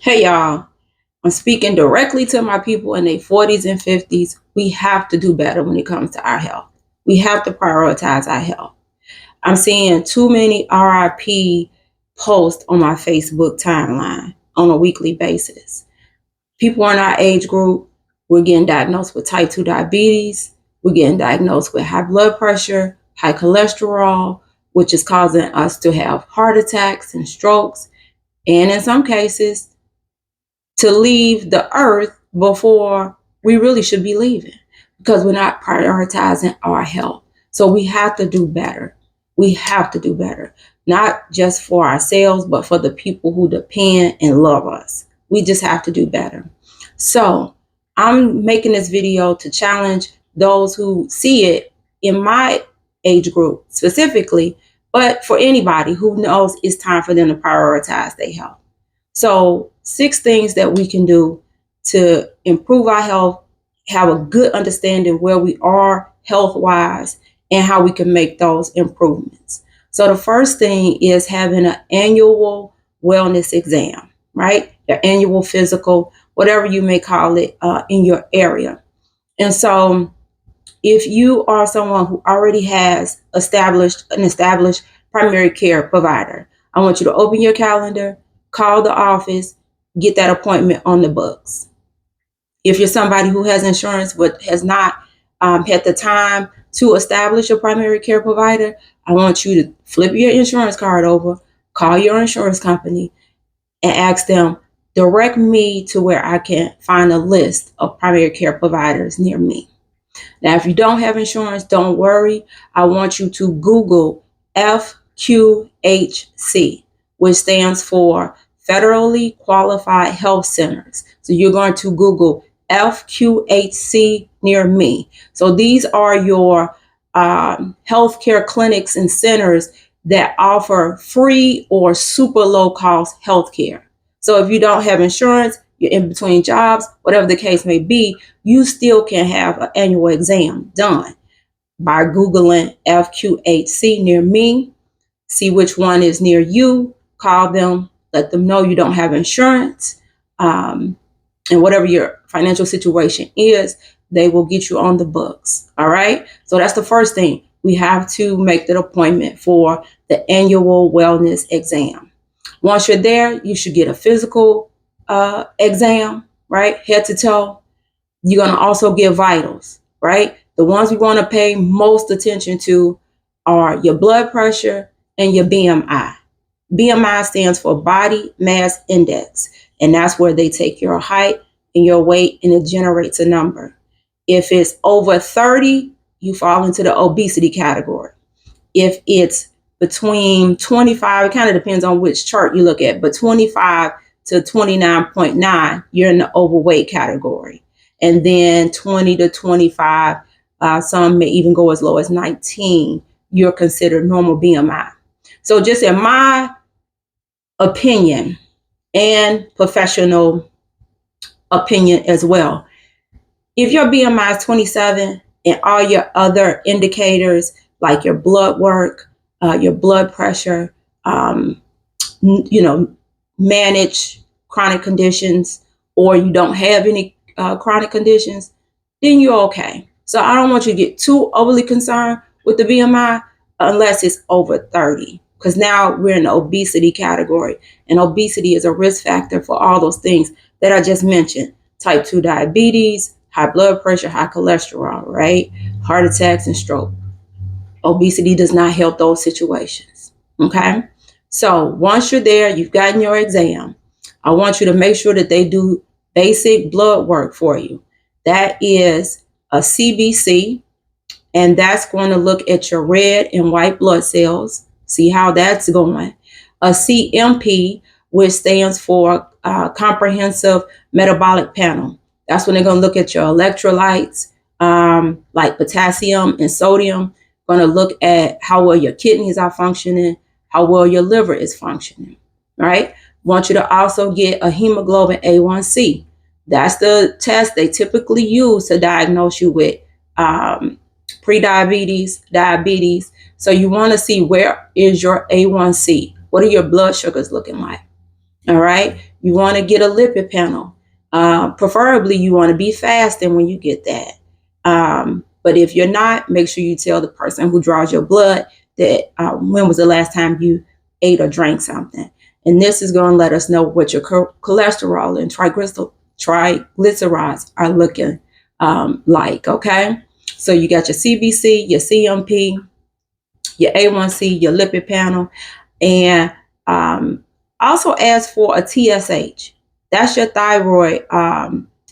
Hey y'all, I'm speaking directly to my people in their 40s and 50s. We have to do better when it comes to our health. We have to prioritize our health. I'm seeing too many RIP posts on my Facebook timeline on a weekly basis. People in our age group, we're getting diagnosed with type 2 diabetes, we're getting diagnosed with high blood pressure, high cholesterol, which is causing us to have heart attacks and strokes, and in some cases, to leave the earth before we really should be leaving because we're not prioritizing our health. So we have to do better. We have to do better, not just for ourselves, but for the people who depend and love us. We just have to do better. So I'm making this video to challenge those who see it in my age group specifically, but for anybody who knows it's time for them to prioritize their health. So 6 things that we can do to improve our health, have a good understanding where we are health-wise, and how we can make those improvements. So the first thing is having an annual wellness exam, right? Your annual physical, whatever you may call it in your area. And so if you are someone who already has an established primary care provider, I want you to open your calendar, call the office, get that appointment on the books. If you're somebody who has insurance but has not had the time to establish a primary care provider, I want you to flip your insurance card over, call your insurance company, and ask them, direct me to where I can find a list of primary care providers near me. Now, if you don't have insurance, don't worry. I want you to Google FQHC, which stands for Federally Qualified Health Centers. So you're going to Google FQHC near me. So these are your healthcare clinics and centers that offer free or super low cost healthcare. So if you don't have insurance, you're in between jobs, whatever the case may be, you still can have an annual exam done by Googling FQHC near me, see which one is near you, call them, let them know you don't have insurance, and whatever your financial situation is, they will get you on the books. All right. So that's the first thing. We have to make that appointment for the annual wellness exam. Once you're there, you should get a physical exam, right? Head to toe. You're going to also get vitals, right? The ones we want to pay most attention to are your blood pressure and your BMI. BMI stands for body mass index, and that's where they take your height and your weight and it generates a number. If it's over 30, you fall into the obesity category. If it's between 25, it kind of depends on which chart you look at, but 25 to 29.9, you're in the overweight category. And then 20 to 25, some may even go as low as 19, you're considered normal BMI. So just in my opinion and professional opinion as well, if your BMI is 27 and all your other indicators like your blood work, your blood pressure, manage chronic conditions, or you don't have any chronic conditions, then you're okay. So I don't want you to get too overly concerned with the BMI unless it's over 30, because now we're in the obesity category, and obesity is a risk factor for all those things that I just mentioned: type 2 diabetes, high blood pressure, high cholesterol, right? Heart attacks and stroke. Obesity does not help those situations. Okay. So once you're there, you've gotten your exam. I want you to make sure that they do basic blood work for you. That is a CBC, and that's going to look at your red and white blood cells, see how that's going. A CMP, which stands for Comprehensive Metabolic Panel. That's when they're going to look at your electrolytes, like potassium and sodium. Going to look at how well your kidneys are functioning, how well your liver is functioning, right? Want you to also get a hemoglobin A1C. That's the test they typically use to diagnose you with prediabetes, diabetes. So you want to see, where is your A1C? What are your blood sugars looking like? All right. You want to get a lipid panel. Preferably, you want to be fasting when you get that. But if you're not, make sure you tell the person who draws your blood that when was the last time you ate or drank something. And this is going to let us know what your cholesterol and triglycerides are looking like. Okay. So you got your CBC, your CMP, your A1C, your lipid panel, and also ask for a TSH. That's your thyroid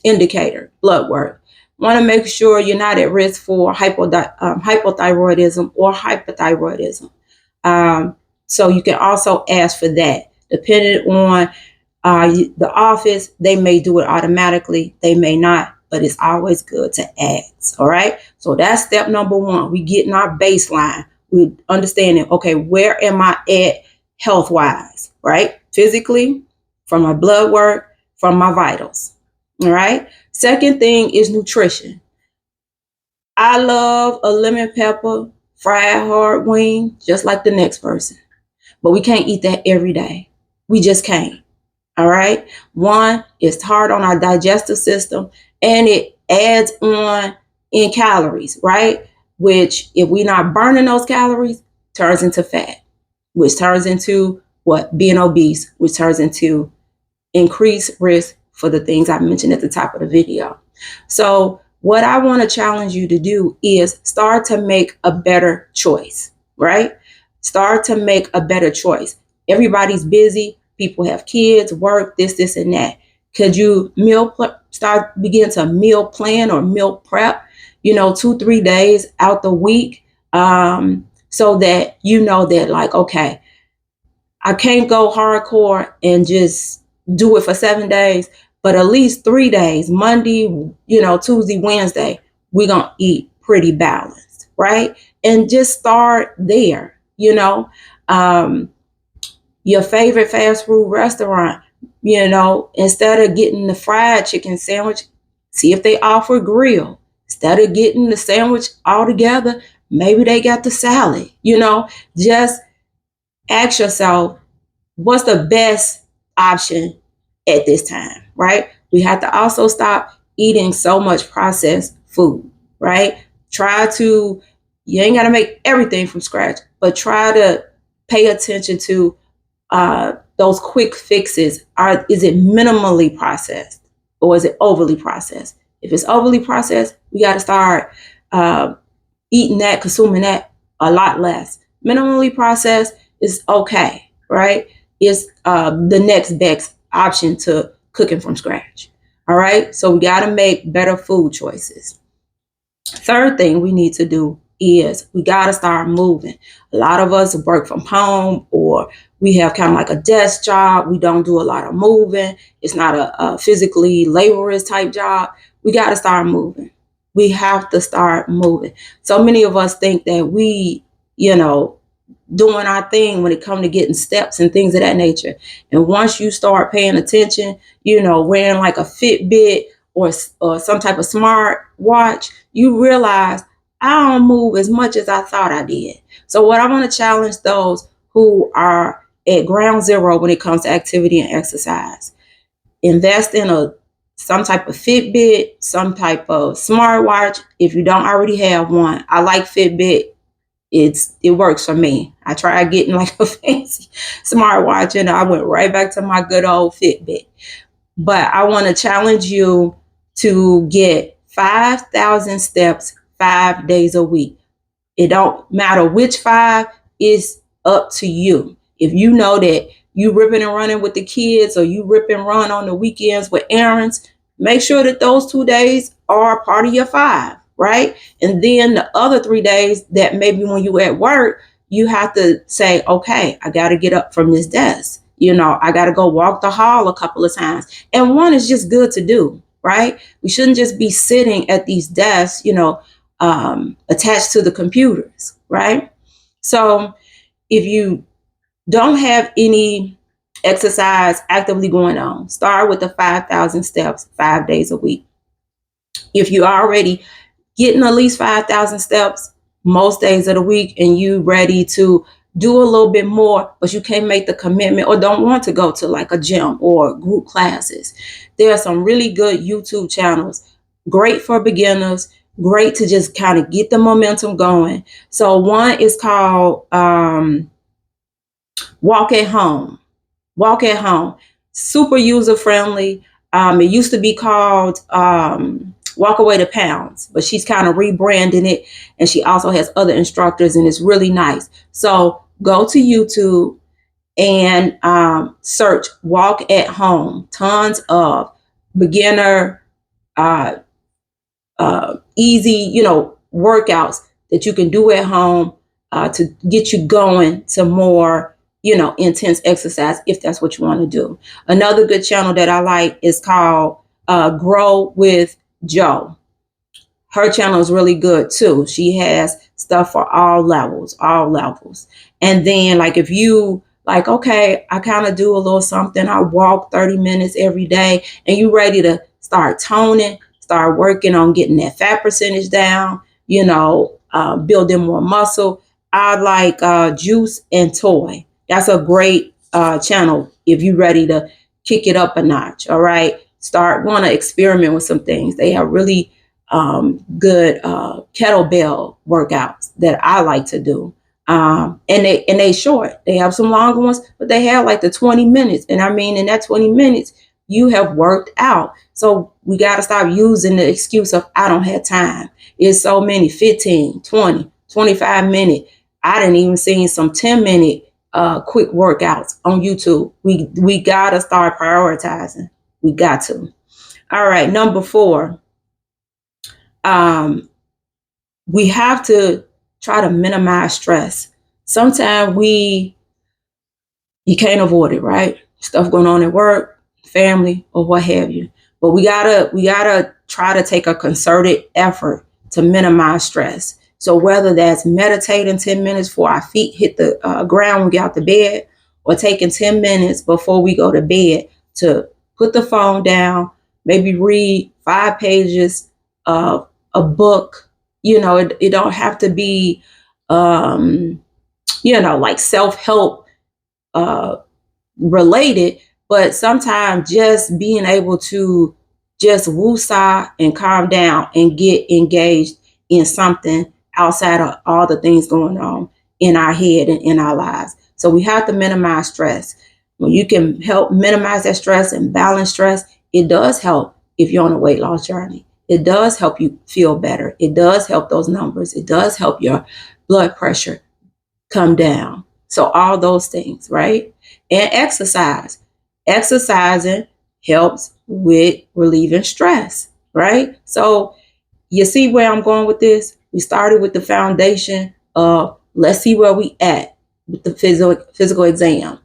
indicator, blood work. Want to make sure you're not at risk for hypothyroidism or hyperthyroidism. So you can also ask for that. Depending on the office, they may do it automatically, they may not, but it's always good to ask. All right. So that's step number one. We getting our baseline. We understanding, okay, where am I at health wise, right? Physically, from my blood work, from my vitals. All right. Second thing is nutrition. I love a lemon pepper fried hard wing, just like the next person, but we can't eat that every day. We just can't. All right. One, it's hard on our digestive system and it adds on in calories, right? Which, if we're not burning those calories, turns into fat, which turns into what? Being obese, which turns into increased risk for the things I mentioned at the top of the video. So, what I want to challenge you to do is start to make a better choice, right? Start to make a better choice. Everybody's busy. People have kids, work, this, and that. Could you begin to meal plan or meal prep, 2-3 days out the week, so that you know that, like, okay, I can't go hardcore and just do it for 7 days, but at least 3 days, Monday, Tuesday, Wednesday, we're going to eat pretty balanced, right? And just start there, your favorite fast food restaurant, instead of getting the fried chicken sandwich, see if they offer grill. Instead of getting the sandwich all together, maybe they got the salad, just ask yourself, what's the best option at this time, right? We have to also stop eating so much processed food, right? You ain't got to make everything from scratch, but try to pay attention to those quick fixes. Is it minimally processed or is it overly processed? If it's overly processed, we got to start eating that, consuming that a lot less. Minimally processed is okay, right? It's the next best option to cooking from scratch. All right. So we got to make better food choices. Third thing we need to do is we got to start moving. A lot of us work from home, or we have kind of like a desk job. We don't do a lot of moving. It's not a physically laborious type job. We got to start moving. We have to start moving. So many of us think that we, doing our thing when it comes to getting steps and things of that nature. And once you start paying attention, wearing like a Fitbit or some type of smart watch, you realize I don't move as much as I thought I did. So what I want to challenge those who are at ground zero when it comes to activity and exercise, invest in some type of Fitbit, some type of smartwatch. If you don't already have one, I like Fitbit. It works for me. I tried getting like a fancy smartwatch and I went right back to my good old Fitbit. But I want to challenge you to get 5,000 steps 5 days a week. It don't matter which 5, it's up to you. If you know that you ripping and running with the kids, or you rip and run on the weekends with errands, make sure that those 2 days are part of your 5, right? And then the other 3 days that maybe when you at work, you have to say, okay, I got to get up from this desk. I got to go walk the hall a couple of times. And one is just good to do, right? We shouldn't just be sitting at these desks, attached to the computers, right? So if you don't have any exercise actively going on, start with the 5,000 steps 5 days a week. If you're already getting at least 5,000 steps most days of the week and you ready to do a little bit more, but you can't make the commitment or don't want to go to like a gym or group classes. There are some really good YouTube channels, great for beginners, great to just kind of get the momentum going. So one is called Walk at Home. Walk at Home. Super user friendly. It used to be called Walk Away to Pounds, but she's kind of rebranding it. And she also has other instructors, and it's really nice. So go to YouTube and search Walk at Home. Tons of beginner, easy, workouts that you can do at home to get you going to more, intense exercise if that's what you want to do. Another good channel that I like is called Grow with Joe. Her channel is really good too. She has stuff for all levels, all levels. And then like if you like, okay, I kind of do a little something. I walk 30 minutes every day and you ready to start toning, start working on getting that fat percentage down, building more muscle. I like Juice and Toy. That's a great channel if you're ready to kick it up a notch. All right. Want to experiment with some things. They have really good kettlebell workouts that I like to do. And they short. They have some longer ones, but they have like the 20 minutes. And I mean, in that 20 minutes, you have worked out. So we got to stop using the excuse of I don't have time. It's so many 15, 20, 25-minute. I didn't even see some 10-minute quick workouts on YouTube. We got to start prioritizing. We got to. All right. Number 4. We have to try to minimize stress. Sometimes you can't avoid it, right? Stuff going on at work, family, or what have you. But we gotta try to take a concerted effort to minimize stress. So whether that's meditating 10 minutes before our feet hit the ground when we get out the bed, or taking 10 minutes before we go to bed to put the phone down, maybe read 5 pages of a book. It don't have to be, like self-help related, but sometimes just being able to just woosah and calm down and get engaged in something outside of all the things going on in our head and in our lives. So we have to minimize stress. When you can help minimize that stress and balance stress, it does help if you're on a weight loss journey. It does help you feel better. It does help those numbers. It does help your blood pressure come down. So all those things, right? And exercise. Exercising helps with relieving stress, right? So you see where I'm going with this? We started with the foundation of let's see where we at with the physical exam.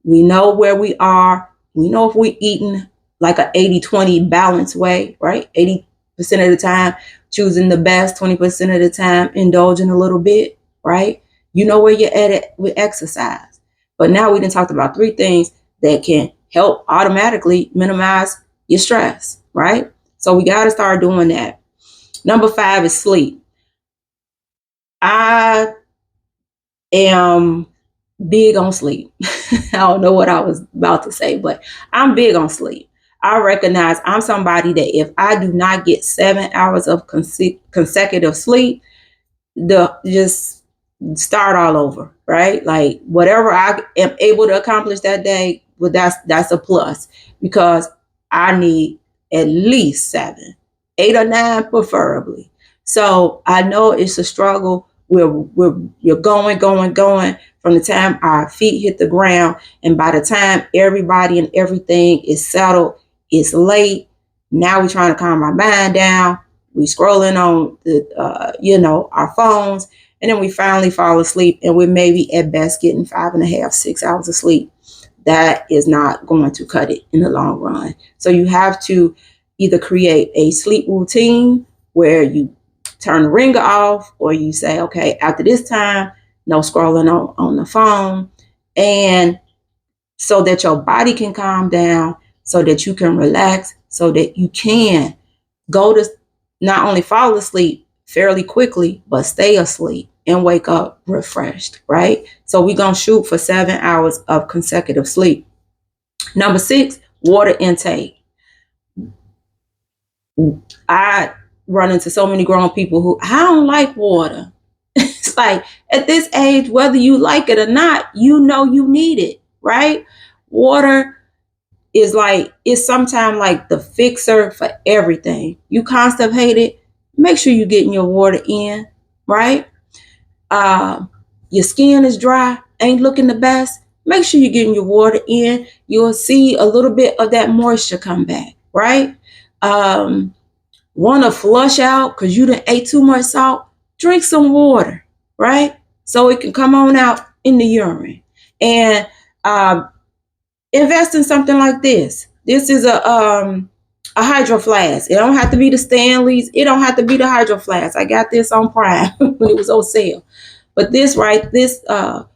We know where we are. We know if we're eating like an 80-20 balanced way, right? 80% of the time choosing the best, 20% of the time indulging a little bit, right? You know where you're at it with exercise. But now we done talked about 3 things that can help automatically minimize your stress, right? So we got to start doing that. Number 5 is sleep. I am big on sleep. I don't know what I was about to say, but I'm big on sleep. I recognize I'm somebody that if I do not get 7 hours of consecutive sleep, just start all over, right? Like whatever I am able to accomplish that day, well, that's a plus because I need at least 7, 8 or 9 preferably. So I know it's a struggle. You're going from the time our feet hit the ground, and by the time everybody and everything is settled, it's late. Now we're trying to calm our mind down. We scrolling on the our phones, and then we finally fall asleep, and we're maybe at best getting 5.5, 6 hours of sleep. That is not going to cut it in the long run. So you have to either create a sleep routine where you turn the ringer off, or you say, okay, after this time, no scrolling on the phone, and so that your body can calm down, so that you can relax, so that you can go to not only fall asleep fairly quickly, but stay asleep. and wake up refreshed, right? So we're going to shoot for 7 hours of consecutive sleep. Number 6, water intake. I run into so many grown people who, I don't like water. It's like, at this age, whether you like it or not, you know you need it, right? Water is like, it's sometimes like the fixer for everything. You constipated, make sure you're getting your water in, right? Your skin is dry, ain't looking the best, make sure you're getting your water in. You'll see a little bit of that moisture come back, right? Want to flush out because you done ate too much salt, drink some water, right? So it can come on out in the urine. And invest in something like this. This is a hydro flask. It don't have to be the Stanleys. It don't have to be the hydro flask. I got this on Prime when it was on sale. But this cup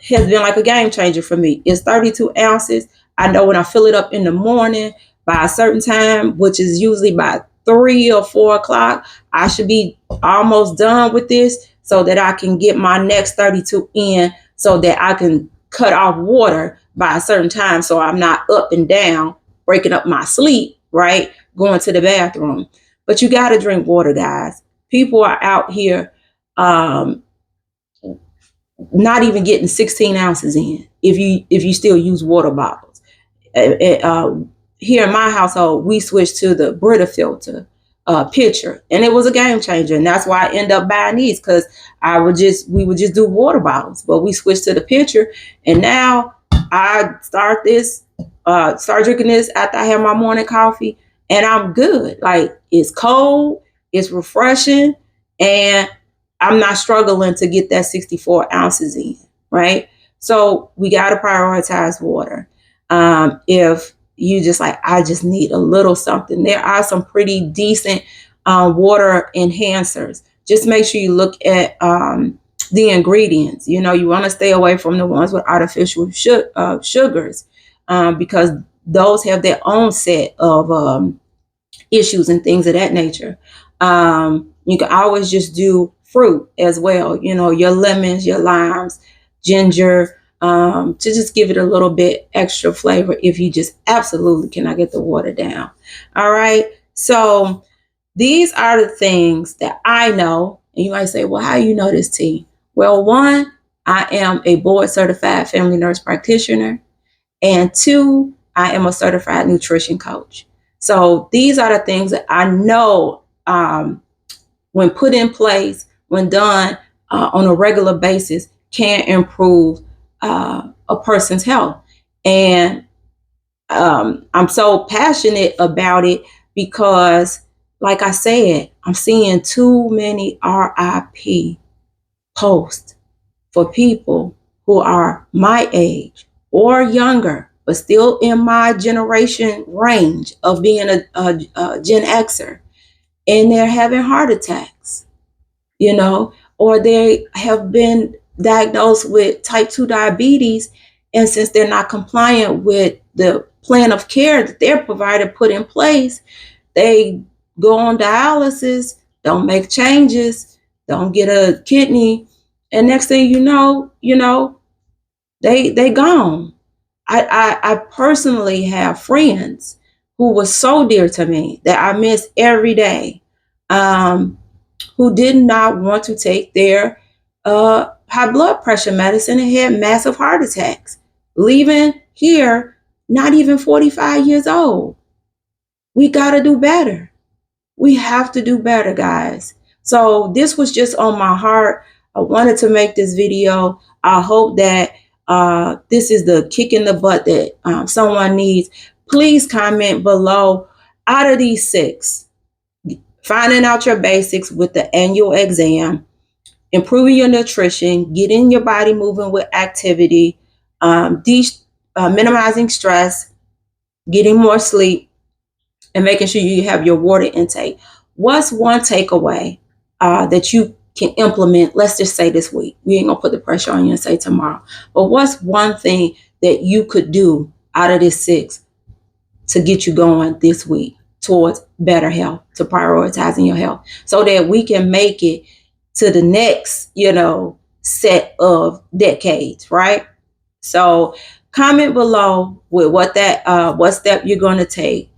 has been like a game changer for me. It's 32 ounces. I know when I fill it up in the morning by a certain time, which is usually by 3 or 4 o'clock, I should be almost done with this so that I can get my next 32 in so that I can cut off water by a certain time so I'm not up and down, breaking up my sleep, right? Going to the bathroom. But you got to drink water, guys. People are out here not even getting 16 ounces in if you still use water bottles. Here in my household, we switched to the Brita filter pitcher, and it was a game changer. And that's why I end up buying these, because we would just do water bottles, but we switched to the pitcher, and now I start drinking this after I have my morning coffee, and I'm good. Like, it's cold, it's refreshing, and I'm not struggling to get that 64 ounces in, right? So we got to prioritize water. If you just like, I just need a little something, there are some pretty decent water enhancers. Just make sure you look at the ingredients. You want to stay away from the ones with artificial sugars because those have their own set of issues and things of that nature. You can always just do fruit as well, your lemons, your limes, ginger, to just give it a little bit extra flavor if you just absolutely cannot get the water down. All right. So these are the things that I know. And you might say, well, how do you know this, T? Well, 1, I am a board certified family nurse practitioner. And 2, I am a certified nutrition coach. So these are the things that I know when put in place, when done on a regular basis, can improve a person's health. And I'm so passionate about it because, like I said, I'm seeing too many RIP posts for people who are my age or younger, but still in my generation range of being a Gen Xer, and they're having heart attacks, or they have been diagnosed with type 2 diabetes. And since they're not compliant with the plan of care that their provider put in place, they go on dialysis, don't make changes, don't get a kidney. And next thing you know, they gone. I personally have friends who were so dear to me that I miss every day, who did not want to take their high blood pressure medicine and had massive heart attacks, leaving here not even 45 years old. We got to do better. We have to do better, guys. So this was just on my heart. I wanted to make this video. I hope that this is the kick in the butt that someone needs. Please comment below, out of these 6, finding out your basics with the annual exam, improving your nutrition, getting your body moving with activity, minimizing stress, getting more sleep, and making sure you have your water intake. What's one takeaway that you can implement, let's just say this week? We ain't gonna put the pressure on you and say tomorrow. But what's one thing that you could do out of this 6 to get you going this week towards better health, to prioritizing your health, so that we can make it to the next, set of decades, right? So comment below with what step you're going to take.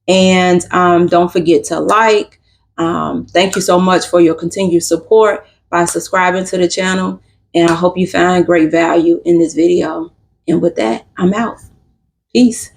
And don't forget to like. Thank you so much for your continued support by subscribing to the channel. And I hope you find great value in this video. And with that, I'm out. Peace.